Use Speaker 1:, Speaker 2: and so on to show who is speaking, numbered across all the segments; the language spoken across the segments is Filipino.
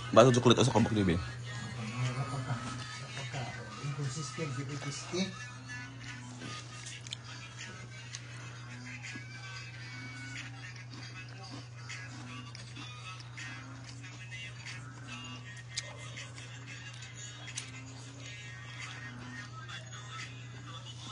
Speaker 1: Baso chocolate sa kabak niyo,
Speaker 2: Inconsistent, stick.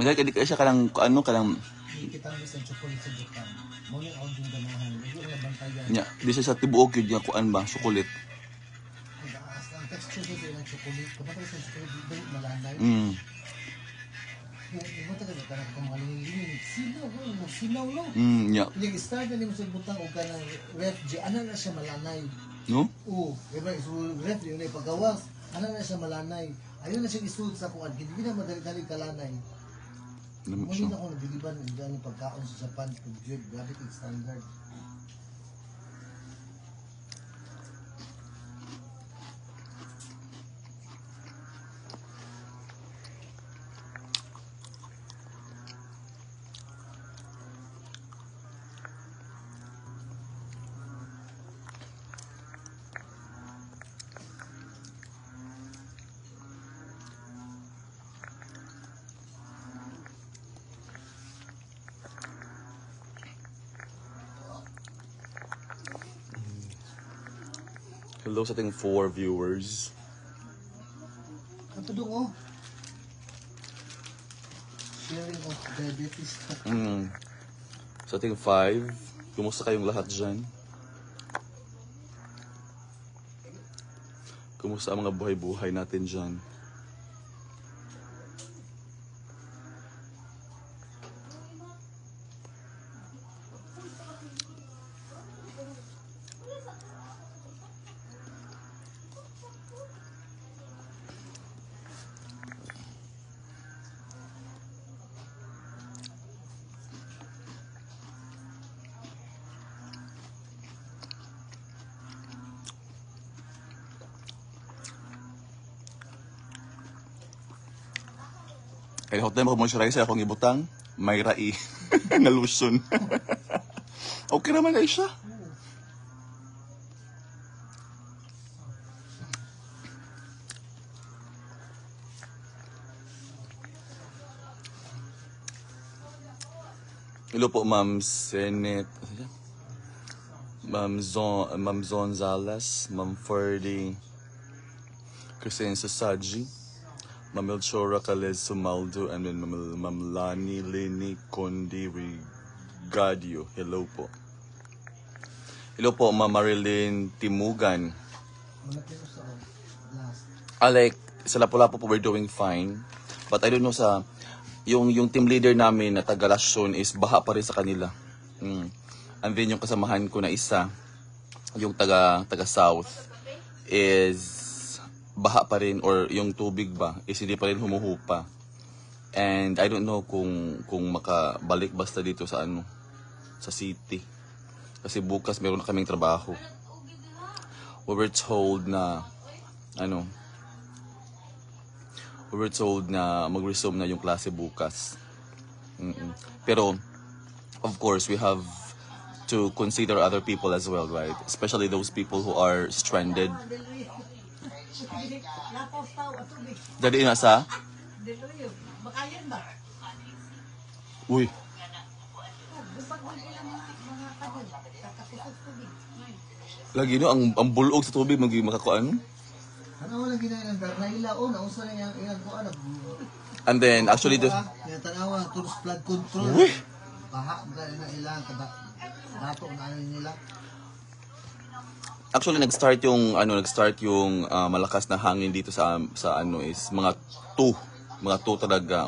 Speaker 1: Magay kadi siya kanang ano kanang
Speaker 2: Kita mo sa chocolate sa bukan. Muna ako yung ganahan. Hindi ko nabantayan.
Speaker 1: nya di siya sa tibuok yun nga kuan ba chocolate.
Speaker 2: Ang texture sa chocolate. Kapag sa chocolate, dito malanay. Imo taga ka na kung malilinig. Sinaw no.
Speaker 1: Nya.
Speaker 2: Yung start na nimo sa butang o ka ng ref, ana na siya malanay.
Speaker 1: No?
Speaker 2: Oo, diba? So, ref, yung ipagawas, ana na siya malanay. Ayun na siya isud sa kuwan. Hindi na madali-dali kalanay. Muli na ako nabiliban ng gano'ng pagkaon sa Japan. Grabe kong standard.
Speaker 1: Hello sa ating 4 viewers.
Speaker 2: Ang tudong oh. Sharing of diabetes.
Speaker 1: Sa ating 5, kumusta kayong lahat dyan? Kumusta ang mga buhay-buhay natin dyan? Kaya hot na mag-moisturizer akong ibutang, may rai nga lotion. Okay naman ay siya. Hello po, Ma'am Senet, Ma'am Zonzales, Ma'am Ferdy, Christine Sasaji, Ma'am Elchora Calez Sumaldo, and then Ma'am Lani Lini Condi Rigadio. Hello po. Hello po, Ma'am Marilyn Timugan. Like, sa Lapu-Lapu po, we're doing fine. But I don't know sa, yung team leader namin na taga Lasyon is baha pa rin sa kanila. And then yung kasamahan ko na isa, yung taga South, is baha pa rin, or yung tubig ba is hindi pa rin humuhupa. And I don't know kung makabalik basta dito sa sa city, kasi bukas meron na kaming trabaho. We were told na mag-resume na yung klase bukas. Pero of course we have to consider other people as well, right? Especially those people who are stranded. Jadi nasa? Uy. Lagi no ang bulog sa tubig makakuan.
Speaker 2: Ano lagi na ang darnaila o nausa na yang kuan.
Speaker 1: And then actually the
Speaker 2: tanawa tourist flood control.
Speaker 1: Uy.
Speaker 2: Baha na ilang dato na nila.
Speaker 1: Actually nag-start yung malakas na hangin dito sa is mga 2 talaga.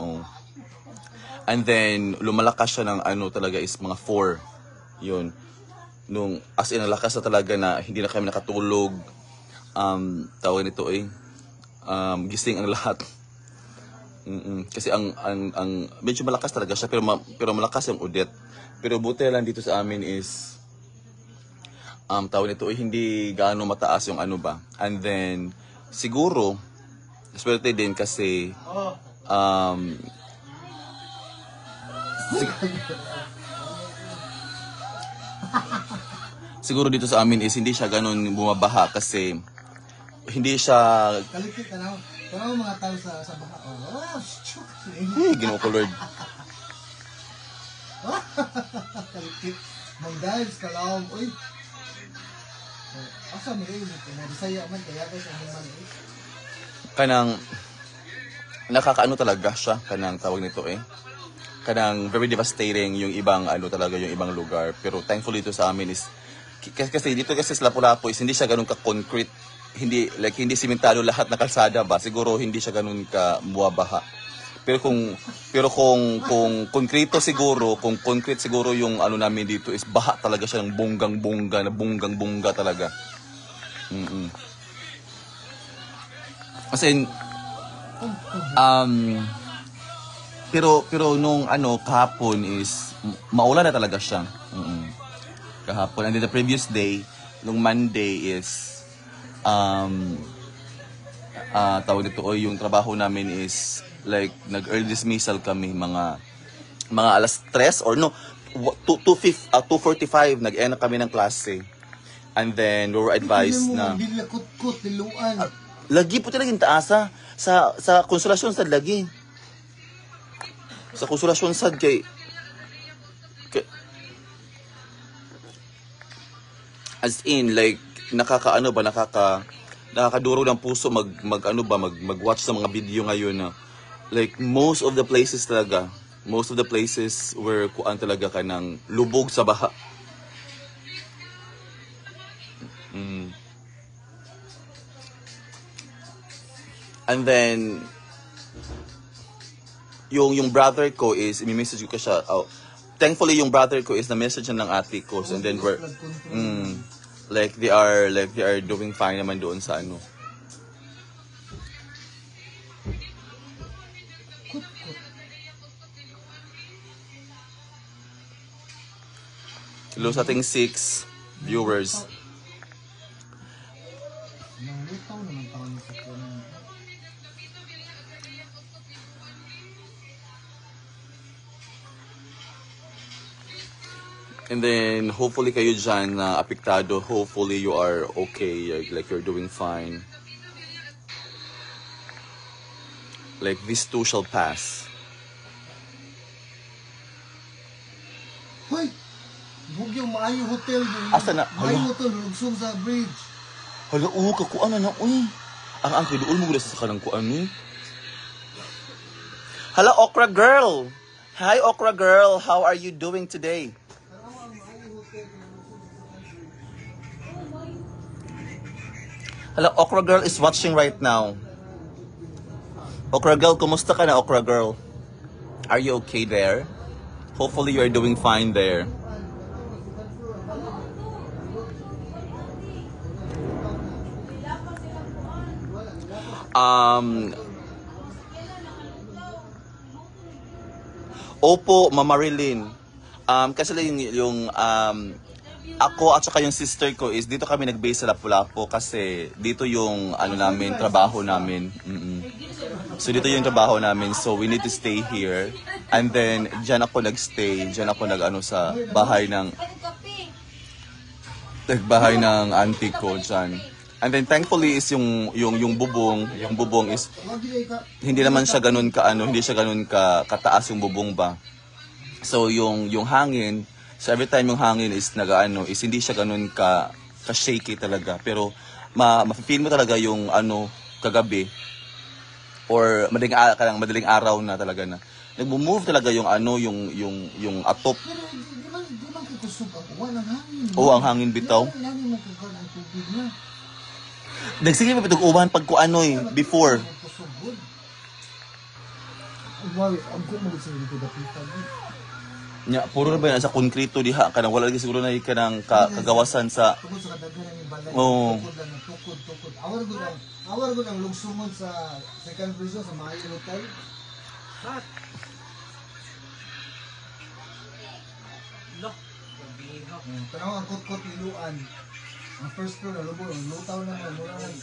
Speaker 1: And then lumalakas siya ng talaga is mga 4. Yun. Nung as in lakas na talaga na hindi na kami nakatulog. Tawag nito gising ang lahat. Kasi ang medyo malakas talaga siya, pero malakas yung udet. Pero buti lang dito sa amin is tawag nito hindi gaano mataas yung and then siguro swerte din kasi siguro dito sa amin is hindi siya ganun bumabaha kasi hindi siya
Speaker 2: Kalikit ka na. Pero mga tao sa baha. Oh, shook.
Speaker 1: Ginoo ko Lord.
Speaker 2: Kalikit. Mang dives ka lang. Uy. Asa mo rin. Bisaya man. Kaya guys, ano man.
Speaker 1: Kanang nakakaano talaga siya, kanang tawag nito kanang very devastating yung ibang talaga yung ibang lugar, pero thankfully dito sa amin is kasi dito kasi sa Lapu-Lapu is hindi siya ganun ka concrete, hindi simentado lahat na kalsada ba, siguro hindi siya ganun ka muwabaha, pero kung konkreto siguro, kung concrete siguro yung namin dito is baha talaga siya ng bonggang-bongga talaga. Kasi pero nung kahapon is maulan na talaga siya. Kahapon, and then the previous day, nung Monday is tawag dito yung trabaho namin is like nag-early dismissal kami mga alas 3 or no 2:45 nag-end kami ng klase. And then we were advised na
Speaker 2: Bilya kut-kut, niluan.
Speaker 1: lagi po talaga yung taasa sa konsolasyon sa lagi. Sa konsolasyon sa kay as in like nakakadurog ng puso mag-watch sa mga video ngayon na like most of the places where kuan talaga ka ng lubog sa baha. And then yung brother ko is i-message ko siya. Thankfully yung brother ko is na message ng ate ko, and then we're like they are doing fine naman doon sa Hello sa ating 6 viewers.
Speaker 2: Nangutaw naman taon sa kuno.
Speaker 1: And then hopefully kayo dyan na apektado, hopefully you are okay, like you're doing fine. Like this too shall pass.
Speaker 2: Hoy! Huwag yung Maayo Hotel.
Speaker 1: Asa na?
Speaker 2: Maayo Hotel, lugsong sa bridge.
Speaker 1: Hala, kakuan na uy. Ang kiduol mo gula sa kanang kuan ni. Hala, Okra Girl. Hi, Okra Girl. How are you doing today? Hala, Okra Girl is watching right now. Okra Girl, kumusta ka na, Okra Girl? Are you okay there? Hopefully you are doing fine there. Opo, Mama Marilyn. Kasi yung ako at saka yung sister ko is dito kami nag-base sa Lapu-Lapu kasi dito yung namin, trabaho namin. So dito yung trabaho namin, so we need to stay here. And then diyan ako nagstay, diyan ako sa bahay ng auntie ko diyan. And then thankfully is yung bubong is hindi naman siya ganun hindi siya ganun kataas yung bubong ba. So yung hangin, so every time yung hangin is is hindi siya ganun ka shaky talaga, pero ma-feel mo talaga yung kagabi or madaling araw na talaga na nagmo-move talaga yung yung atop.
Speaker 2: Pero di man kikusog ang uwan ng hangin.
Speaker 1: Oo, ang hangin bitaw.
Speaker 2: Lagi mo kagad ang tubig na.
Speaker 1: Nagsige pa pitong uban pag before.
Speaker 2: Kusugod. Ang kumulog sa dito dapitan.
Speaker 1: Nya puro na ba yan sa konkreto diha kanang wala lagi siguro na kanang kagawasan sa
Speaker 2: Tungkol sa kadaghan ng balay.
Speaker 1: Oo.
Speaker 2: Tukod. Awar gud ang lugsumon sa second prison sa Maayo Hotel. Hat. Look, tanaw ang kot-kot iluan. Ang first floor na lubog, ang lutaw na mura lang.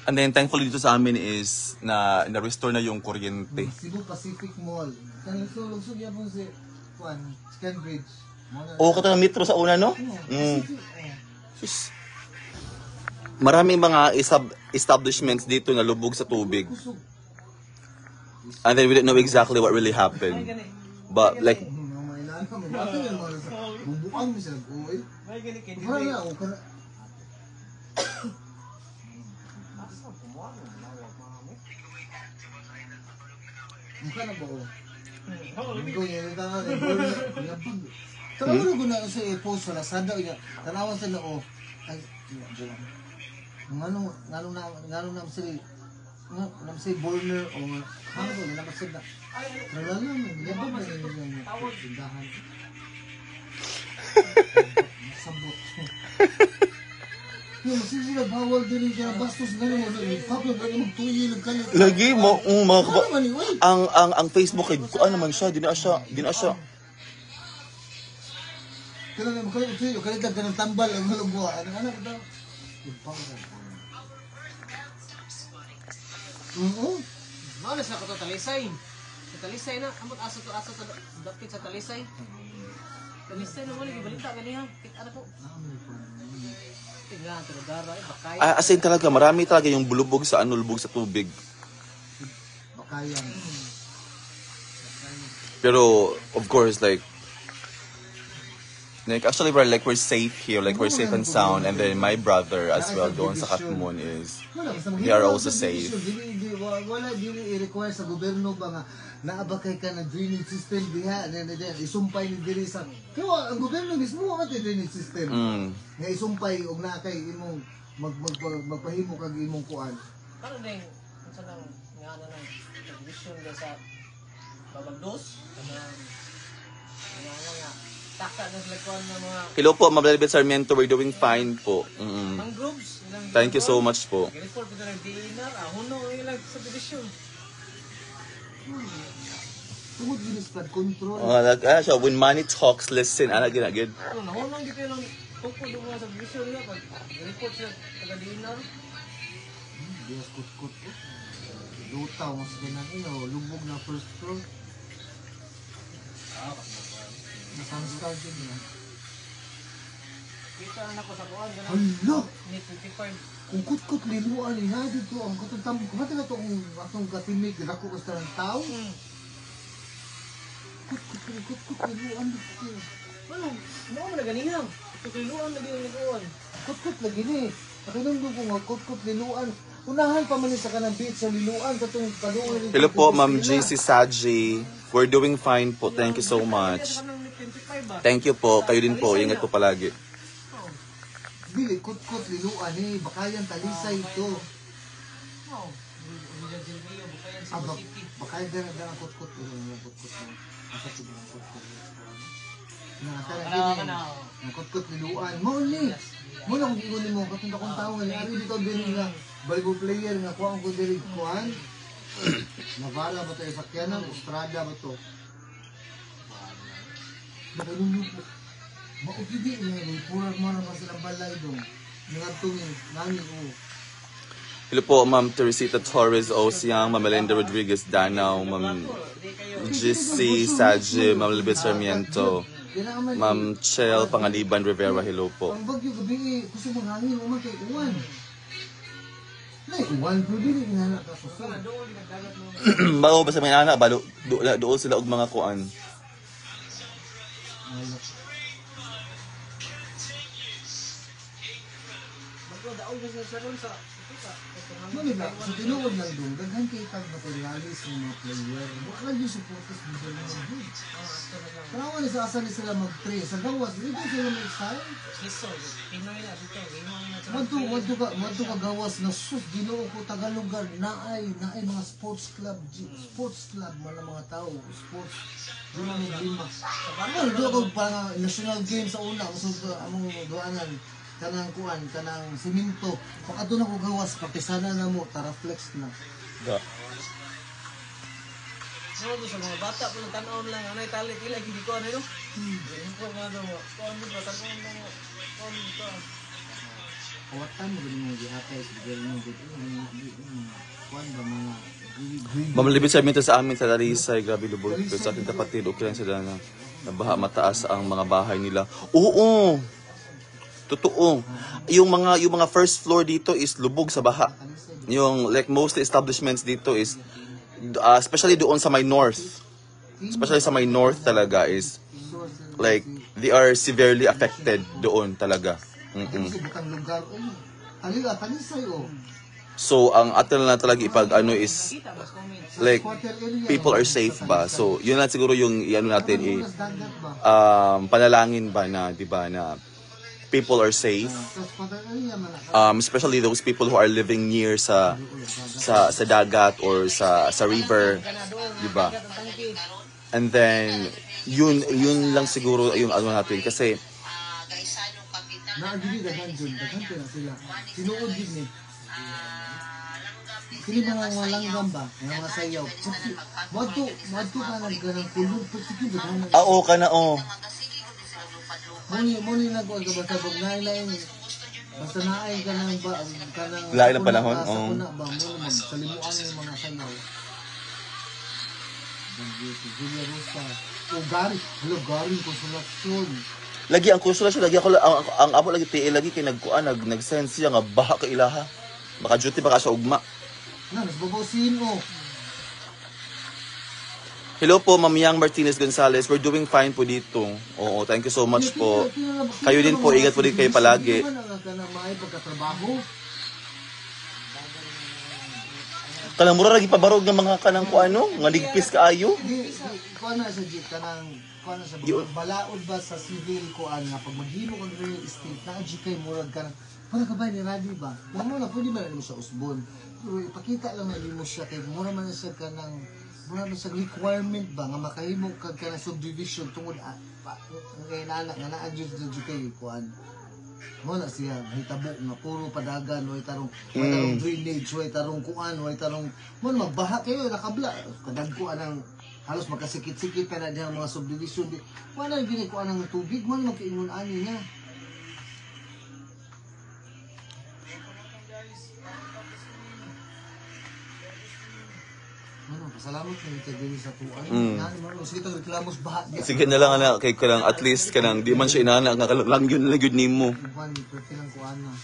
Speaker 1: and then thankfully dito sa amin is na restore na yung kuryente.
Speaker 2: Cebu Pacific Mall. Kanang lugsog yapon si kuan, Scan Bridge.
Speaker 1: O kato ng metro sa una, no? Sus. Maraming mga establishments dito na lubog sa tubig. And then we didn't know exactly what really happened. But like,
Speaker 2: Bubukang mi sa oy. Wala na ako kana. Mukha na ba o? Ikaw yung tangan eh. Tanawan ko na sa post sa Lazada. Tanawan sa na o. Ay, ngano na sa burner o ano ko na namasad na. Wala lang, yabang na yung tindahan. Sabot. Yung sila bawal din yung bastos na yun. Pablo, gano'n magtuyi ng kalit.
Speaker 1: lagi mo, mga
Speaker 2: Ano man yun?
Speaker 1: ang Facebook ay kuan naman siya, di na siya.
Speaker 2: Kailan na magkalit tuyo, kalit lang ka ng tambal ang malugwa. Ano ba daw?
Speaker 3: Malas na ko to talisay. Sa talisay na, amot aso to dapit sa talisay. Talisay na mo lagi balita ganiha. Kit ano po? Tingnan to dara bakay.
Speaker 1: As in talaga, marami talaga yung bulubog sa lubog sa tubig.
Speaker 2: Bakayan.
Speaker 1: Pero of course like actually we're safe here, like we're safe and sound, and then my brother as well doon sa Katmon is they are also safe.
Speaker 2: Wala dili i-require sa gobyerno ba nga naabakay ka ng drainage system diha isumpay ni diri sa kaya ang gobyerno mismo ang drainage system nga isumpay og na kay imong magpahimo kag imong kuan
Speaker 3: Ano ding unsa nang ngana nang television sa babagdos kanang nga taka na sila kuan ng mga
Speaker 1: Hello po, Ma'am Sarmiento, we're doing fine po.
Speaker 3: mangroves ilang
Speaker 1: Thank you so much po.
Speaker 3: report ko na dinar huno ilang subdivision.
Speaker 2: tungod gini flood control
Speaker 1: So when money talks, listen. Gid.
Speaker 3: Ano nahunong gito yung tuko do mga subdivision nila pag report sila taga dinar.
Speaker 2: Dias kut lutaw mas ganan lubog na first floor na sanskar din na
Speaker 3: Kita na ko sa kuan ganun.
Speaker 2: hala
Speaker 3: Ni 25
Speaker 2: kung kut linuan ni na dito ang katutam kumata na to ang atong katimig dako ka sa tao kut linuan dito
Speaker 3: Ano? Mo man ganihan. Tukiluan lagi yung kuan.
Speaker 2: kut lagi ni pakinong ko nga kut linuan unahan pa man ni sa kanang beach sa linuan katong paluon
Speaker 1: Hello po, Ma'am JC Saji. We're doing fine po. Thank you so much.
Speaker 3: Ano ni 25 ba?
Speaker 1: Thank you po. Kayo din po. Ingat po palagi.
Speaker 2: dili kut linuan ni bakayan talisay ito
Speaker 3: Oh. Hindi din niyo bukayan sa
Speaker 2: ah
Speaker 3: city.
Speaker 2: bakayan dana kut linuan kut asa to ang kut na
Speaker 3: Kana
Speaker 2: ang kut linuan mo ni mo lang giingon nimo katong akong tawo nga ari dito diri nga volleyball player nga kuan ko diri kuan Navala ba to sakyanan Estrada ba to Nagalunod maupidi niya ni pura man pa silang balay dong nangatungin nani ko
Speaker 1: Hello po, Ma'am Teresita Torres Osiang, Ma'am Melinda Rodriguez Danao, Ma'am JC Saji, Ma'am Libet Sarmiento, Ma'am Chel Pangaliban Rivera. Hello po.
Speaker 2: ang bagyo gabi gusto mong hangin o man kay uwan nay uwan pero dili ginana ka suso
Speaker 1: Bago ba sa mga anak, doon sila og mga kuan.
Speaker 3: Daog na sa salon sa kita.
Speaker 2: Mali ba, sa tinuod lang doon, daghan kay tag materialis ng mga player. Wala yung supporters mo dyan naman doon. Kaya ni sa asali sila mag-train. Sa gawas, dito sila mag-style.
Speaker 3: Iso, Pinoy na dito. Gimong na sa
Speaker 2: Madto ka gawas na sus, ginoo ko Tagalugan, naay mga sports club man ang mga tao, sports, doon ang lima. Ano, doon ako parang national game sa una, among doanan, kanang kuan, kanang siminto. Pagka doon ako gawas, patisana na mo, taraflex na.
Speaker 3: Ano sa mga bata po ng tanaw lang, anay talit ila, hindi ko ano yun. Hindi ko ano mo, kuhan mo ba, tanaw lang mo, kuhan mo ba.
Speaker 2: Kawatan mo ganun mga gihatay sa gawin mo dito, mga kuan ba, mga green.
Speaker 1: Ma'am Libet Sarmiento sa amin sa Larisay, grabe lubog. Pero sa ating kapatid, okay lang sila na. Nabaha, mataas ang mga bahay nila. Oo. Totoo. Yung mga first floor dito is lubog sa baha. Yung like most establishments dito is especially doon sa may north. Especially sa may north talaga is like they are severely affected doon talaga.
Speaker 2: Kasi butang lugar, alila, talisay,
Speaker 1: So ang atin na talaga ipag ano is
Speaker 3: Kita mas comments.
Speaker 1: like
Speaker 2: Quarter area,
Speaker 1: people are safe ba. So yun na siguro yung ano natin
Speaker 2: Oras dagat ba?
Speaker 1: panalangin ba na 'di ba na people are safe.
Speaker 2: Tapos quarter area, man.
Speaker 1: Especially those people who are living near sa dagat or sa river, di ba? And then yun lang siguro yung ano natin kasi
Speaker 2: Naagili daghan dyan, daghan pa na sila. Sinuod din eh. Kini mga langgam ba? Mga sayaw. Madto ka ng ganang kulog. Pagsikin daghan.
Speaker 1: oo ka na
Speaker 2: Muni nagkuhan ka basta pag nain basta naay ka ng ba kanang
Speaker 1: Lain ng panahon,
Speaker 2: sa kuna ba mo magsalimuan yung mga sayaw. Julia Rosa. O gari konsolasyon.
Speaker 1: lagi ang konsolasyon lagi ako ang amo lagi PA lagi kay nag-sense siya nga baha ka ilaha. Baka duty baka sa ugma.
Speaker 2: Na nasbabasin mo.
Speaker 1: Hello po, Ma'am Yang Martinez Gonzalez. We're doing fine po dito. Oo, thank you so much po. Kayo din po, ingat po din kayo palagi. Kanang mura lagi pabarog ng mga kanang kuano, nga ligpis kaayo.
Speaker 2: Kuha na sa jeep kuha na sa balaod ba sa civil kuan nga pag maghimo kang real estate na kay murag ka para ka ba ni Radi ba? Mo na pwede ba mo sa usbon. Pero ipakita lang na mo siya kay mura man siya kanang mura man sa requirement ba nga makahimo kag kanang subdivision tungod kay anak nga na-adjust kay kuan. Mo na siya hitabo nga puro padagan way tarong drainage way tarong kuan way tarong mo magbaha kayo nakabla kadagko anang halos magkasikit-sikit pa na diyan mga subdivision di wala gini kuan ang tubig mo magkiingon ani niya. Salamat na ito din sa tuan. Sige itong reklamos baha.
Speaker 1: Sige na lang ana kay kanang at least kanang di man siya inana nga lang yun nimo.
Speaker 2: Iban dito silang kuan na.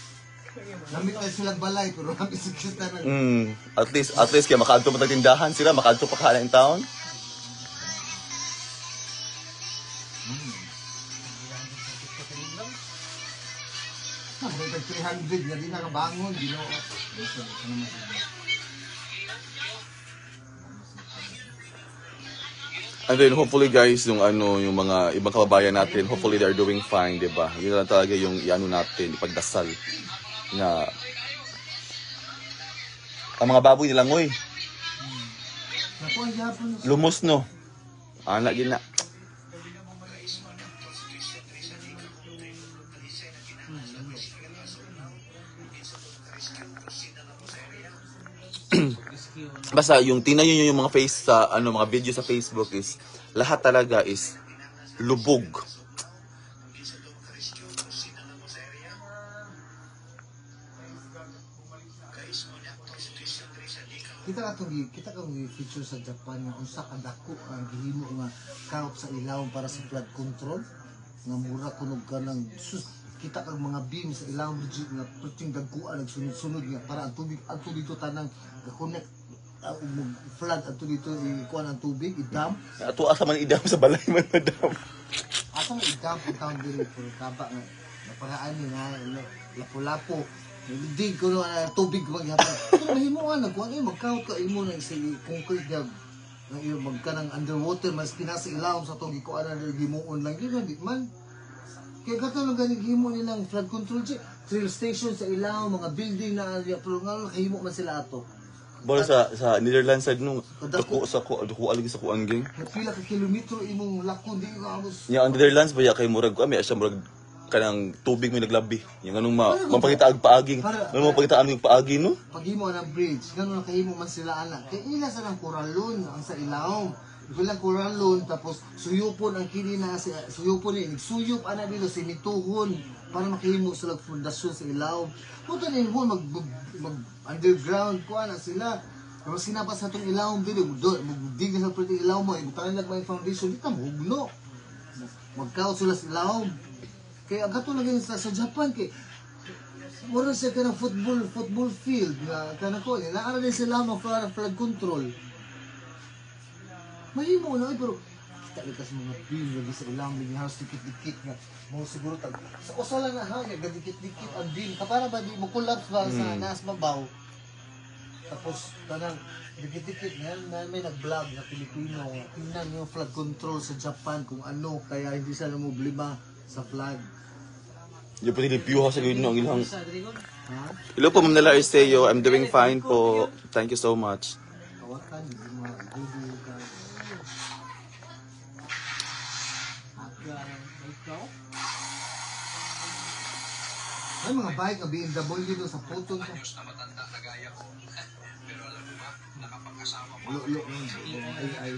Speaker 2: Lamit na silang balay pero kami sikita na.
Speaker 1: At least kaya makaadto pa tindahan sila, makaadto pa kana in town.
Speaker 2: May 300 nga din nakabangon, Ginoo.
Speaker 1: And then hopefully guys, yung mga ibang kababayan natin, hopefully they're doing fine, 'di ba? Yun lang talaga yung iano natin, ipagdasal na ang mga baboy nila ngoy.
Speaker 2: Nakuha gyapon.
Speaker 1: Lumos no. Ana gina. Basta yung tingnan niyo yung mga face sa mga video sa Facebook is lahat talaga is lubog.
Speaker 2: Kita kang feature sa Japan nga unsa ka dako ang gihimo nga kaop sa ilaw para sa flood control nga mura kunog ka ng kita kang mga beam sa ilaw legit nga puting dagkuan nagsunod-sunod nga para ang tubig adto dito tanang ga-connect flood adto dito ikuan ang tubig idam
Speaker 1: Ato asa man idam sa balay man madam.
Speaker 2: asa nga idam ang town diri pero kaba nga naparaan ni nga lapo-lapo dig ko no tubig maghapon pero mahimo nga nagkuan magkaot ka imo na sa concrete nga nga iyo magkanang underwater mas pinasa ilaw sa tong ikuan na gimuon lang gyud di man. Kaya katulong galing himo nilang flood control trail station sa ilaw, mga building na pero nga nakahimo man sila ato.
Speaker 1: Bora sa Netherlands side no, dako aligi sa kuan ging.
Speaker 2: Pila ka kilometro imong lakon di ka amos.
Speaker 1: Nya ang Netherlands baya kay murag ko may asya murag kanang tubig may naglabi. Yung anong mapakita ag paaging. Ano mapakita ang paagi no?
Speaker 2: Paghimo ng bridge, ganun nakahimo man sila ana. Kay ila sa nang koralon ang sa ilaw. Bilang koralon tapos suyupon ang kini na suyupon ni suyop ana dito simituhon para makahimo sila fundasyon sa ilaw. Puto ni mo mag underground ko ana sila. Pero sinapas sa tong ilaw dito magdig sa pretty ilaw mo ibutanan lang may foundation dito mo hugno. magkaot sila sa laom. Kaya agato lagi sa Japan kay mura siya ka ng football field nga kana ko naaral din sila mga flag control. Mahimo na pero kita likas mga pin lagi sa ilang lagi halos dikit-dikit nga mo siguro tag sa usala na ha nga dikit-dikit ang din para ba di mo collapse ba sa naas mabaw. Tapos kanang dikit-dikit na may nag-vlog na Pilipino tingnan yung flag control sa Japan kung ano kaya hindi sila problema sa flag.
Speaker 1: Yung pati review ha sa gawin ng ilang.
Speaker 3: Sa Dragon.
Speaker 2: Ha?
Speaker 1: Hello po, Ma'am Nela Arceo. I'm doing fine po. Thank you so much.
Speaker 2: Kawakan, yung mga video ka. Ay, mga bike na BMW dito sa photo ka. Ulo-ulo. Ay.